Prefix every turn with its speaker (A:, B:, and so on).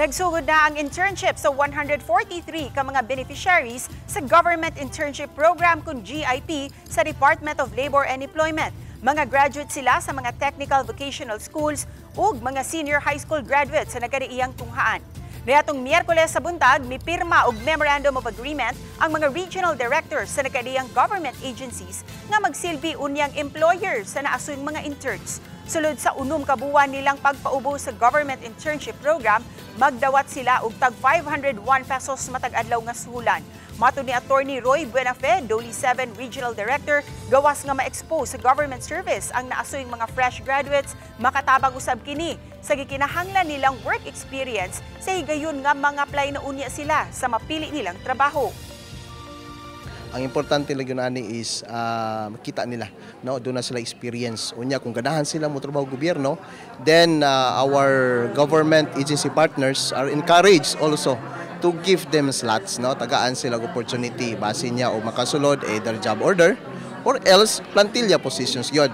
A: Nagsugod na ang internship sa 143 ka mga beneficiaries sa Government Internship Program kung GIP sa Department of Labor and Employment. Mga graduate sila sa mga technical vocational schools ug mga senior high school graduates sa nagkariiyang tunghaan. Niatong Miyerkules sa buntag, mipirma og Memorandum of Agreement ang mga regional directors sa nagkariiyang government agencies nga magsilbi unyang employers sa naasuyng mga interns. Sulod sa unom ka buwan nilang pagpaubo sa Government Internship Program, magdawat sila og tag 501 pesos matag adlaw nga suhulan. Matud ni Attorney Roy Buenafe, Doli 7 Regional Director, gawas nga ma-expose sa government service ang naasuyng mga fresh graduates, makatabang usab kini sa gikinahanglan nilang work experience sa higayon nga mga apply na unya sila sa mapili nilang trabaho.
B: Ang importante lang yun ani is makita nila, no, doon na sila experience. Unya kung ganahan sila mo trabaho gobyerno, then our government agency partners are encouraged also to give them slots, no, tagaan sila opportunity base niya o makasulod either job order or else plantilla positions yun.